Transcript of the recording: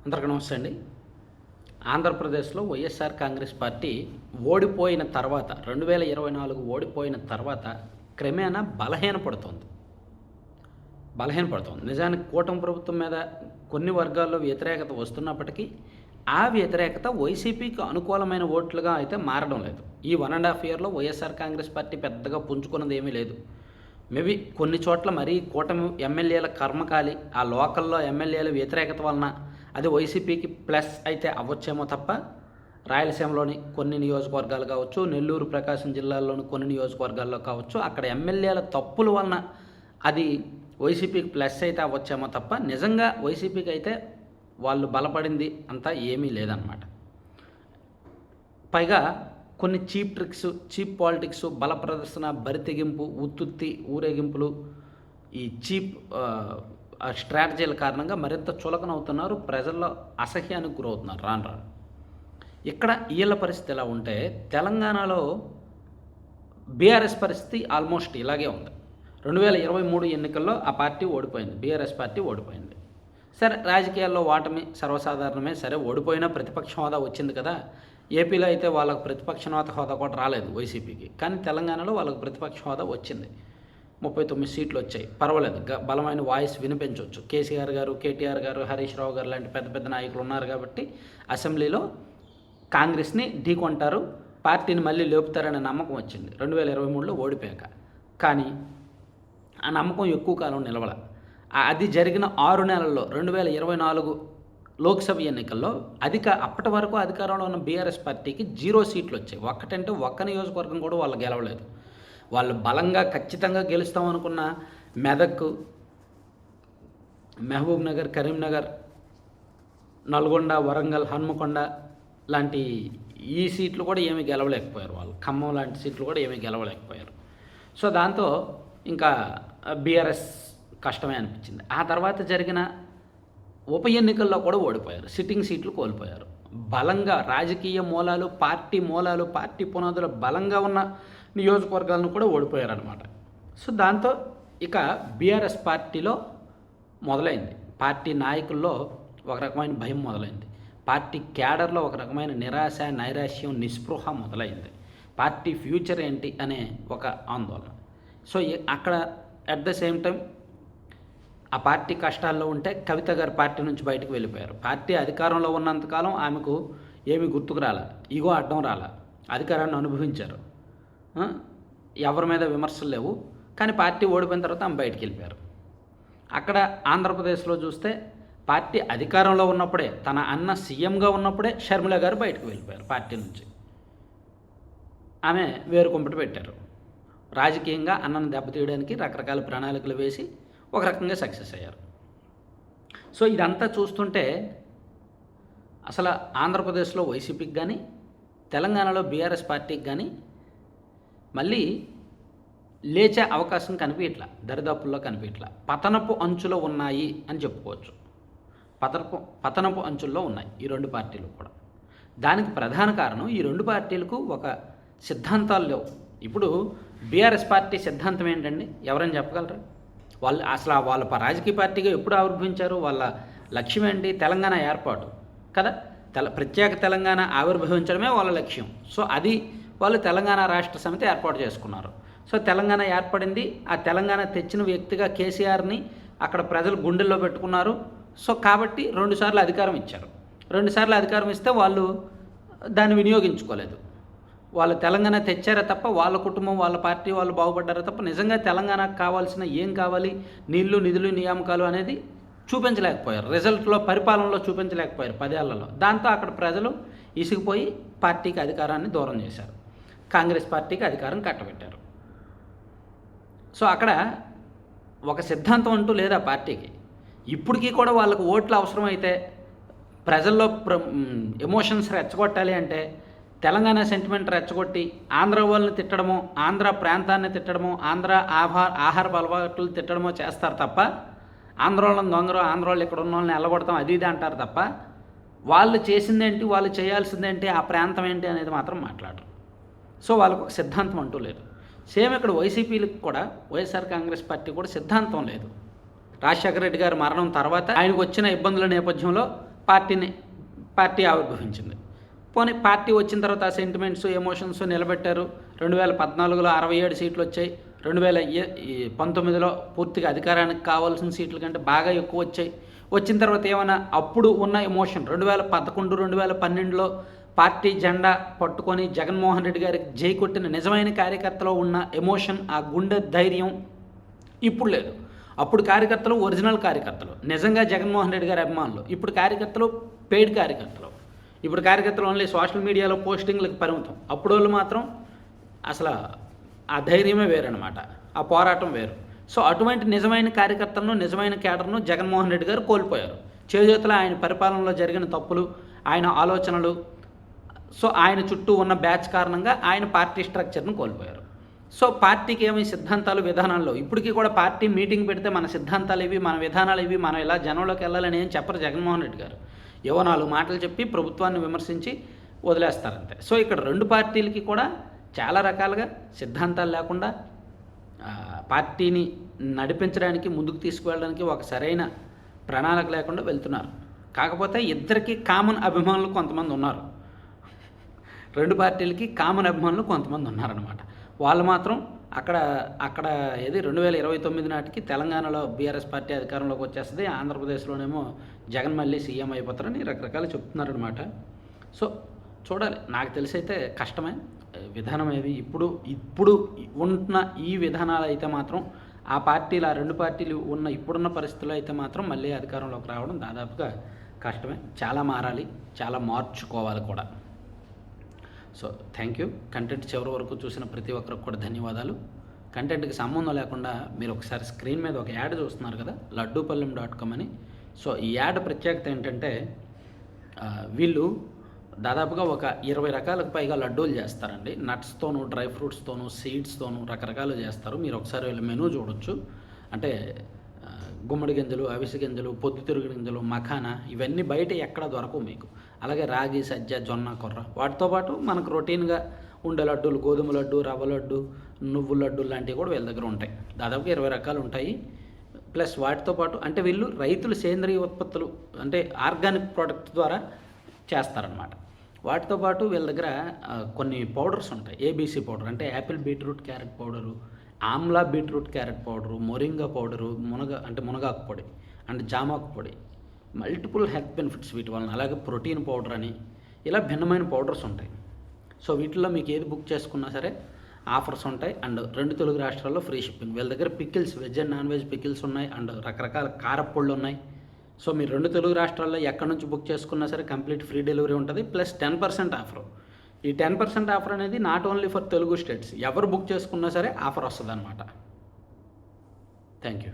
అందరికీ నమస్తే అండి. ఆంధ్రప్రదేశ్లో వైఎస్ఆర్ కాంగ్రెస్ పార్టీ ఓడిపోయిన తర్వాత 2024 ఓడిపోయిన తర్వాత క్రమేణా బలహీనపడుతోంది. నిజానికి కూటమి ప్రభుత్వం మీద కొన్ని వర్గాల్లో వ్యతిరేకత వస్తున్నప్పటికీ ఆ వ్యతిరేకత వైసీపీకి అనుకూలమైన ఓట్లుగా అయితే మారడం లేదు. ఈ 1.5 ఇయర్లో వైఎస్ఆర్ కాంగ్రెస్ పార్టీ పెద్దగా పుంజుకున్నది ఏమీ లేదు. మేబీ కొన్ని చోట్ల మరీ కూటమి ఎమ్మెల్యేల కర్మకాలి, ఆ లోకల్లో ఎమ్మెల్యేల వ్యతిరేకత వలన అది వైసీపీకి ప్లస్ అయితే అవ్వచ్చేమో తప్ప, రాయలసీమలోని కొన్ని నియోజకవర్గాలు కావచ్చు, నెల్లూరు ప్రకాశం జిల్లాల్లోని కొన్ని నియోజకవర్గాల్లో కావచ్చు, అక్కడ ఎమ్మెల్యేల తప్పుల వలన అది వైసీపీకి ప్లస్ అయితే అవ్వచ్చేమో తప్ప, నిజంగా వైసీపీకి అయితే వాళ్ళు బలపడింది అంతా ఏమీ లేదన్నమాట. పైగా కొన్ని చీప్ ట్రిక్స్, చీప్ పాలిటిక్స్, బల ప్రదర్శన, బరితెగింపు, ఉత్తుత్తి ఊరేగింపులు, ఈ చీప్ స్ట్రాటజీల కారణంగా మరింత చులకనవుతున్నారు. ప్రజల్లో అసహ్యానికి గురవుతున్నారు రాను. ఇక్కడ వీళ్ళ పరిస్థితి ఎలా ఉంటే, తెలంగాణలో బీఆర్ఎస్ పరిస్థితి ఆల్మోస్ట్ ఇలాగే ఉంది. 2023 ఎన్నికల్లో ఆ పార్టీ ఓడిపోయింది, బీఆర్ఎస్ పార్టీ ఓడిపోయింది. సరే, రాజకీయాల్లో ఓటమి సర్వసాధారణమే. సరే, ఓడిపోయినా ప్రతిపక్ష హోదా వచ్చింది కదా. ఏపీలో అయితే వాళ్ళకు ప్రతిపక్ష హోదా కూడా రాలేదు వైసీపీకి, కానీ తెలంగాణలో వాళ్ళకు ప్రతిపక్ష హోదా వచ్చింది. 39 సీట్లు వచ్చాయి, పర్వాలేదు, బలమైన వాయిస్ వినిపించవచ్చు. కేసీఆర్ గారు, కేటీఆర్ గారు, హరీష్ రావు గారు లాంటి పెద్ద పెద్ద నాయకులు ఉన్నారు కాబట్టి అసెంబ్లీలో కాంగ్రెస్ని ఢీకొంటారు, పార్టీని మళ్ళీ లేపుతారనే నమ్మకం వచ్చింది 2023లో ఓడిపోయాక. కానీ ఆ నమ్మకం ఎక్కువ కాలం నిలవల. అది జరిగిన 6 నెలల్లో 2024 లోక్సభ ఎన్నికల్లో అప్పటి వరకు అధికారంలో ఉన్న బీఆర్ఎస్ పార్టీకి 0 సీట్లు వచ్చాయి. ఒక్కటంటే ఒక్క నియోజకవర్గం కూడా వాళ్ళు గెలవలేదు. వాళ్ళు బలంగా ఖచ్చితంగా గెలుస్తామనుకున్న మెదక్, మహబూబ్ నగర్, కరీంనగర్, నల్గొండ, వరంగల్, హన్మకొండ లాంటి ఈ సీట్లు కూడా ఏమీ గెలవలేకపోయారు వాళ్ళు. ఖమ్మం లాంటి సీట్లు కూడా ఏమీ గెలవలేకపోయారు. సో దాంతో ఇంకా బీఆర్ఎస్ కష్టమే అనిపించింది. ఆ తర్వాత జరిగిన ఉప ఎన్నికల్లో కూడా ఓడిపోయారు, సిట్టింగ్ సీట్లు కోల్పోయారు. బలంగా రాజకీయ మూలాలు, పార్టీ పునాదులు బలంగా ఉన్న నియోజకవర్గాలను కూడా ఓడిపోయారనమాట. సో దాంతో ఇక బీఆర్ఎస్ పార్టీలో మొదలైంది, పార్టీ నాయకుల్లో ఒక రకమైన భయం మొదలైంది, పార్టీ క్యాడర్లో ఒక రకమైన నిరాశ, నైరాశ్యం, నిస్పృహ మొదలైంది. పార్టీ ఫ్యూచర్ ఏంటి అనే ఒక ఆందోళన. సో అక్కడ అట్ ద సేమ్ టైం ఆ పార్టీ కష్టాల్లో ఉంటే కవిత గారు పార్టీ నుంచి బయటకు వెళ్ళిపోయారు. పార్టీ అధికారంలో ఉన్నంతకాలం ఆమెకు ఏమీ గుర్తుకు రాల, ఈగో అడ్డం రాల, అధికారాన్ని అనుభవించారు, ఎవరి మీద విమర్శలు లేవు. కానీ పార్టీ ఓడిపోయిన తర్వాత ఆమె బయటికి వెళ్ళిపోయారు. అక్కడ ఆంధ్రప్రదేశ్లో చూస్తే పార్టీ అధికారంలో ఉన్నప్పుడే, తన అన్న సీఎంగా ఉన్నప్పుడే షర్మిల గారు బయటకు వెళ్ళిపోయారు పార్టీ నుంచి. ఆమె వేరు కుంపటి పెట్టారు. రాజకీయంగా అన్నను దెబ్బతీయడానికి రకరకాల ప్రణాళికలు వేసి ఒక రకంగా సక్సెస్ అయ్యారు. సో ఇదంతా చూస్తుంటే అసలు ఆంధ్రప్రదేశ్లో వైసీపీకి కానీ, తెలంగాణలో బీఆర్ఎస్ పార్టీకి కానీ మళ్ళీ లేచే అవకాశం కనిపించట్లా, దరిదాపుల్లో కనిపించట్లా. పతనపు అంచులో ఉన్నాయి అని చెప్పుకోవచ్చు. పతనపు అంచుల్లో ఉన్నాయి ఈ రెండు పార్టీలు కూడా. దానికి ప్రధాన కారణం, ఈ రెండు పార్టీలకు ఒక సిద్ధాంతాలు లేవు. ఇప్పుడు బీఆర్ఎస్ పార్టీ సిద్ధాంతం ఏంటండి, ఎవరైనా చెప్పగలరా? వాళ్ళ రాజకీయ పార్టీగా ఎప్పుడు ఆవిర్భవించారు? వాళ్ళ లక్ష్యం ఏంటి? తెలంగాణ ఏర్పాటు కదా. ప్రత్యేక తెలంగాణ ఆవిర్భవించడమే వాళ్ళ లక్ష్యం. సో అది వాళ్ళు తెలంగాణ రాష్ట్ర సమితి ఏర్పాటు చేసుకున్నారు. సో తెలంగాణ ఏర్పడింది, ఆ తెలంగాణ తెచ్చిన వ్యక్తిగా కేసీఆర్ని అక్కడ ప్రజలు గుండెల్లో పెట్టుకున్నారు. సో కాబట్టి 2 సార్లు అధికారం ఇచ్చారు. 2 సార్లు అధికారం ఇస్తే వాళ్ళు దాన్ని వినియోగించుకోలేదు. వాళ్ళు తెలంగాణ తెచ్చారే తప్ప, వాళ్ళ కుటుంబం, వాళ్ళ పార్టీ వాళ్ళు బాగుపడ్డారే తప్ప, నిజంగా తెలంగాణకు కావాల్సిన ఏం కావాలి, నీళ్లు, నిధులు, నియామకాలు అనేది చూపించలేకపోయారు. రిజల్ట్లో, పరిపాలనలో చూపించలేకపోయారు 10 ఏళ్లలో. దాంతో అక్కడ ప్రజలు ఇసిగిపోయి పార్టీకి అధికారాన్ని దూరం చేశారు, కాంగ్రెస్ పార్టీకి అధికారం కట్టబెట్టారు. సో అక్కడ ఒక సిద్ధాంతం అంటూ లేదా పార్టీకి. ఇప్పటికీ కూడా వాళ్ళకు ఓట్లు అవసరమైతే, ప్రజల్లో ఎమోషన్స్ రెచ్చగొట్టాలి అంటే, తెలంగాణ సెంటిమెంట్ రెచ్చగొట్టి ఆంధ్ర వాళ్ళని తిట్టడమో, ఆంధ్ర ప్రాంతాన్ని తిట్టడమో, ఆంధ్ర ఆహారపు అలవాట్లు తిట్టడమో చేస్తారు తప్ప, ఆంధ్ర వాళ్ళని దొంగరు, ఆంధ్ర వాళ్ళు ఇక్కడ ఉన్న వాళ్ళని ఎల్లగొడతాం అది ఇది అంటారు తప్ప, వాళ్ళు చేసిందేంటి, వాళ్ళు చేయాల్సిందేంటి, ఆ ప్రాంతం ఏంటి అనేది మాత్రం మాట్లాడరు. సో వాళ్ళకు ఒక సిద్ధాంతం అంటూ లేదు. సేమ్ ఇక్కడ వైసీపీలకు కూడా, వైఎస్ఆర్ కాంగ్రెస్ పార్టీ కూడా సిద్ధాంతం లేదు. రాజశేఖర రెడ్డి గారి మరణం తర్వాత ఆయనకు వచ్చిన ఇబ్బందుల నేపథ్యంలో పార్టీ ఆవిర్భవించింది. పోనీ పార్టీ వచ్చిన తర్వాత ఆ సెంటిమెంట్స్, ఎమోషన్స్ నిలబెట్టారు. 2014లో 67 సీట్లు వచ్చాయి. 2019లో పూర్తిగా అధికారానికి కావాల్సిన సీట్ల కంటే బాగా ఎక్కువ వచ్చాయి. వచ్చిన తర్వాత ఏమైనా అప్పుడు ఉన్న ఎమోషన్ 2011, 2012లో పార్టీ జెండా పట్టుకొని జగన్మోహన్ రెడ్డి గారికి జై కొట్టిన నిజమైన కార్యకర్తలో ఉన్న ఎమోషన్, ఆ గుండె ధైర్యం ఇప్పుడు లేదు. అప్పుడు కార్యకర్తలు ఒరిజినల్ కార్యకర్తలు, నిజంగా జగన్మోహన్ రెడ్డి గారి అభిమానులు. ఇప్పుడు కార్యకర్తలు పెయిడ్ కార్యకర్తలు. ఇప్పుడు కార్యకర్తలు ఓన్లీ సోషల్ మీడియాలో పోస్టింగ్లకు పరిమితం. అప్పుడు వాళ్ళు మాత్రం అసలు ఆ ధైర్యమే వేరనమాట, ఆ పోరాటం వేరు. సో అటువంటి నిజమైన కార్యకర్తలను, నిజమైన కేడర్ను జగన్మోహన్ రెడ్డి గారు కోల్పోయారు. చేజేతుల ఆయన పరిపాలనలో జరిగిన తప్పులు, ఆయన ఆలోచనలు, సో ఆయన చుట్టూ ఉన్న బ్యాచ్ కారణంగా ఆయన పార్టీ స్ట్రక్చర్ను కోల్పోయారు. సో పార్టీకి ఏమి సిద్ధాంతాలు, విధానాల్లో ఇప్పటికీ కూడా పార్టీ మీటింగ్ పెడితే మన సిద్ధాంతాలు ఇవి, మన విధానాలు ఇవి, మనం ఇలా జనంలోకి వెళ్ళాలని ఏం చెప్పరు జగన్మోహన్ రెడ్డి గారు. ఏవో 4 మాటలు చెప్పి ప్రభుత్వాన్ని విమర్శించి వదిలేస్తారంతే. సో ఇక్కడ 2 పార్టీలకి కూడా చాలా రకాలుగా సిద్ధాంతాలు లేకుండా పార్టీని నడిపించడానికి, ముందుకు తీసుకువెళ్ళడానికి ఒక సరైన ప్రణాళిక లేకుండా వెళ్తున్నారు. కాకపోతే ఇద్దరికి కామన్ అభిమానులు కొంతమంది ఉన్నారు. 2 పార్టీలకి కామన్ అభిమానులు కొంతమంది ఉన్నారనమాట. వాళ్ళు మాత్రం అక్కడ ఏది 2029 నాటికి తెలంగాణలో బీఆర్ఎస్ పార్టీ అధికారంలోకి వచ్చేస్తుంది, ఆంధ్రప్రదేశ్లోనేమో జగన్ మళ్ళీ సీఎం అయిపోతారని రకరకాలు చెప్తున్నారనమాట. సో చూడాలి. నాకు తెలిసి అయితే కష్టమే విధానం ఏది. ఇప్పుడు ఉన్న ఈ విధానాలు అయితే మాత్రం ఆ 2 పార్టీలు ఉన్న ఇప్పుడున్న పరిస్థితుల్లో అయితే మాత్రం మళ్ళీ అధికారంలోకి రావడం దాదాపుగా కష్టమే. చాలా మారాలి, చాలా మార్చుకోవాలి కూడా. So thank you. కంటెంట్ చివరి వరకు చూసిన ప్రతి ఒక్కరికి కూడా ధన్యవాదాలు. కంటెంట్కి సంబంధం లేకుండా మీరు ఒకసారి స్క్రీన్ మీద ఒక యాడ్ చూస్తున్నారు కదా, laddupalem.com అని. సో ఈ యాడ్ ప్రత్యేకత ఏంటంటే వీళ్ళు దాదాపుగా ఒక 20 రకాలకు పైగా లడ్డూలు చేస్తారండి. నట్స్తోనూ, డ్రై ఫ్రూట్స్తోనూ, సీడ్స్తోనూ రకరకాలు చేస్తారు. మీరు ఒకసారి వీళ్ళ మెనూ చూడొచ్చు. అంటే గుమ్మడి గింజలు, అవిసె గింజలు, పొద్దుతిరుగు గింజలు, మఖానా ఇవన్నీ బయట ఎక్కడ దొరకవు మీకు. అలాగే రాగి, సజ్జ, జొన్న, కొర్ర, వాటితో పాటు మనకు రొటీన్గా ఉండే లడ్డూలు, గోధుమ లడ్డు, రవ్వ లడ్డు, నువ్వు లడ్డు లాంటివి కూడా వీళ్ళ దగ్గర ఉంటాయి. దాదాపుగా 20 రకాలు ఉంటాయి. ప్లస్ వాటితో పాటు అంటే వీళ్ళు రైతులు సేంద్రియ ఉత్పత్తులు అంటే ఆర్గానిక్ ప్రోడక్ట్ ద్వారా చేస్తారనమాట. వాటితో పాటు వీళ్ళ దగ్గర కొన్ని పౌడర్స్ ఉంటాయి. ఏబీసీ పౌడర్ అంటే Apple beetroot carrot powder, Amla beetroot carrot powder, moringa powder, మునగాకు పొడి అండ్ జామాకు పొడి, మల్టిపుల్ హెల్త్ బెనిఫిట్స్ వీటి వలన. అలాగే ప్రోటీన్ పౌడర్ అని ఇలా భిన్నమైన పౌడర్స్ ఉంటాయి. సో వీటిల్లో మీకు ఏది బుక్ చేసుకున్నా సరే ఆఫర్స్ ఉంటాయి. అండ్ 2 తెలుగు రాష్ట్రాల్లో ఫ్రీ షిప్పింగ్. వీళ్ళ దగ్గర pickles, veg and non veg pickles ఉన్నాయి. అండ్ రకరకాల కారపొళ్ళు ఉన్నాయి. సో మీరు 2 తెలుగు రాష్ట్రాల్లో ఎక్కడి నుంచి బుక్ చేసుకున్నా సరే కంప్లీట్ ఫ్రీ డెలివరీ ఉంటుంది. Plus 10% offer. ఈ 10% ఆఫర్ అనేది not only for Telugu states, ఎవరు బుక్ చేసుకున్నా సరే ఆఫర్ వస్తుంది అనమాట. Thank you.